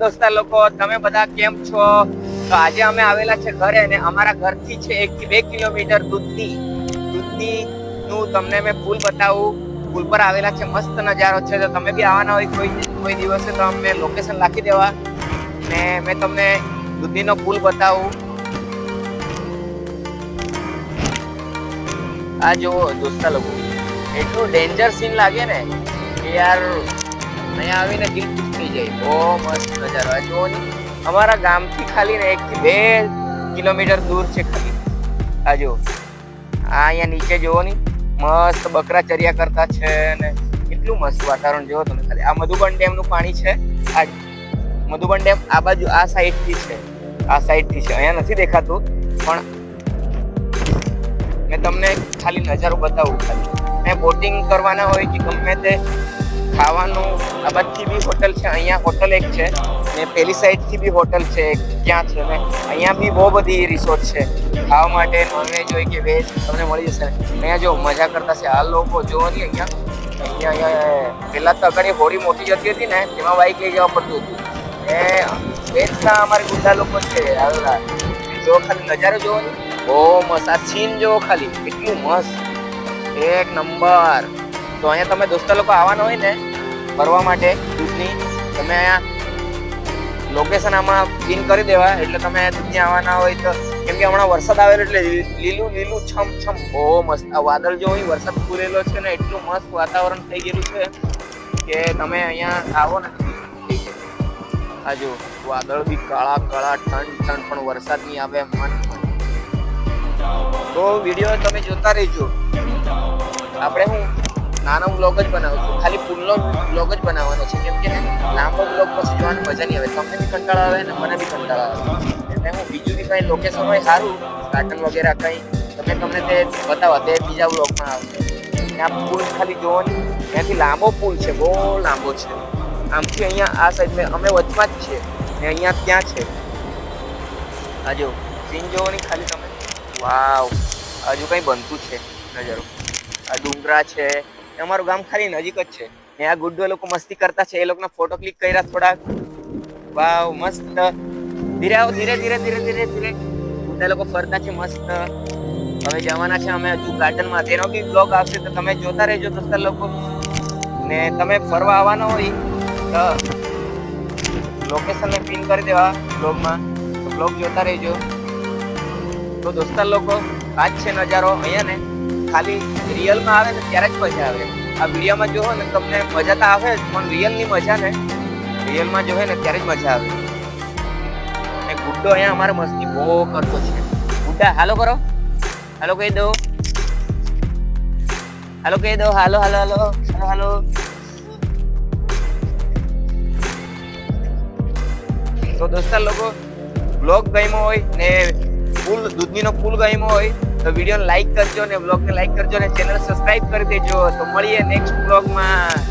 દોસ્તા લોકો, તમે બધા કેમ છો? તો આજે અમે આવેલા છે ઘરે અને અમારા ઘરથી છે 1 થી 2 કિલોમીટર દૂધની નું તમને મેં પુલ બતાવું. પુલ પર આવેલા છે, મસ્ત નજારો છે. તો તમે બી આવવાના હોય કોઈ દિવસે તો અમને લોકેશન લખી દેવા ને મેં તમને દૂધની નો પુલ બતાવું. આ જુઓ દોસ્તા લોકો, એટલું ડેન્જર સીન લાગે ને કે યાર અહીંયા આવીને દિલ ખુશ થઈ જાય. બહુ મસ્ત નજારો. આ જુઓ ને, અમારા ગામથી ખાલી ને 1 થી 2 કિલોમીટર દૂર છે ખાલી. આ જુઓ, આ અહીંયા નીચે જુઓ ને, મસ્ત બકરા ચર્યા કરતા છે ને કેટલું મસ્ત વાતાવરણ જુઓ તમે ખાલી. આ મધુબન ડેમ નું પાણી છે. આ મધુબન ડેમ આ બાજુ આ સાઈડ થી છે, આ સાઈડ થી છે. અહીંયા નથી દેખાતું પણ મેં તમને ખાલી નજારો બતાવું. ખાલી મેં બોટિંગ કરવાના હોય કે ગમે તે ખાવાનું, આ બાજુથી બી હોટલ છે. અહીંયા હોટલ એક છે ને પેલી સાઈડ થી બી હોટલ છે. ક્યાં છે ને અહીંયા બી બહુ બધી રિસોર્ટ છે ખાવા માટે. નોનવેજ હોય કે વેજ તમને મળી જશે. અહીંયા જો મજા કરતા છે આ લોકો. જોવો ને અહીંયા પેલા તો આગળ હોડી મોટી જતી હતી ને તેમાં બાઈક લઈ જવા પડતું હતું. એ વેચના અમારે ગુંડા લોકો છે આવેલા. જો ખાલી નજારો જોવો ને, બહુ મસ્ત. આ સીન જોવો ખાલી, કેટલું મસ્ત, એક નંબર. તો અહીંયા તમે દોસ્તા લોકો આવવાના હોય ને ફરવા માટે દૂધની, તમે અહીંયા લોકેશન આમાં પિન કરી દેવા એટલે તમે દૂધની આવવાના હોય તો. કેમ કે હમણાં વરસાદ આવેલો એટલે લીલું લીલું છમ છમ, બહુ મસ્ત. આ વાદળ જો હોય, વરસાદ પૂરેલો છે ને એટલું મસ્ત વાતાવરણ થઈ ગયેલું છે કે તમે અહીંયા આવો ને. આ જો વાદળ બી કાળા કાળા ઠંડ પણ વરસાદ નહીં આવે મન. તો વિડીયો તમે જોતા રહેજો. આપણે હું નાનો બ્લોગ જ બનાવશું, ખાલી પુલનો બ્લોગ જ બનાવવાનો છે. કેમ કે લાંબો બ્લોગ પછી જોવાની મજા નહીં આવે. તમને બી કંટાળો આવે ને મને બી કંટાળો આવે. એટલે હું બીજું બી કંઈ લોકેશન હોય સારું, ગાર્ડન વગેરે કંઈ તમને તે બતાવવા તે બીજા બ્લોગમાં આવશે. આ પુલ ખાલી જોવો ને, ત્યાંથી લાંબો પુલ છે, બહુ લાંબો છે. આમથી અહીંયા આ સાઈડ અમે વચમાં જ છે ને અહીંયા ત્યાં છે. આ જો સીન જોવો ને ખાલી તમે, વાવ. હજુ કંઈ બનતું છે નજારો. આ ડુંગરા છે. અમારું ગામ ખાલી નજીક જ છે ને. આ ગુડ્ડો લોકો મસ્તી કરતા છે, એ લોકોના ફોટો ક્લિક કર્યા થોડાક. વાવ મસ્ત. ધીરે આવો, ધીરે ધીરે ધીરે ધીરે ધીરે. ગુડ્ડા લોકો ફરતા છે મસ્ત. હવે જવાના છે અમે હજુ ગાર્ડનમાં, તેનો બી બ્લોગ આવશે તો તમે જોતા રહેજો દોસ્તા લોકો. ને તમે ફરવા આવવાના હોય તો લોકેશનને પિન કરી દેવા બ્લોગમાં, તો બ્લોગ જોતા રહેજો. તો દોસ્તા લોકો આ જ છે નજારો. અહીંયા ને ખાલી રિયલમાં આવે ને ત્યારે જ મજા આવે. આ વિડીયોમાં જોવો ને તમને મજા તો આવે જ, પણ રિયલની મજા ને રિયલમાં જોવે ને ત્યારે જ મજા આવે. અને ગુડ્ડો અહીંયા અમારે મસ્તી બહુ કરતો છે. ગુડ્ડા હાલો કરો, હાલો કહી દો, હાલો કહી દો, હાલો હાલો હાલો હાલો હાલો. તો દોસ્તા લોકો બ્લોગ ગમ્યો હોય ને પુલ, દૂધનીનો પુલ ગમ્યો હોય તો વિડીયોને લાઈક કરજો ને બ્લોગને લાઈક કરજો ને ચેનલ સબસ્ક્રાઇબ કરી દેજો. તો મળીએ નેક્સ્ટ બ્લોગમાં.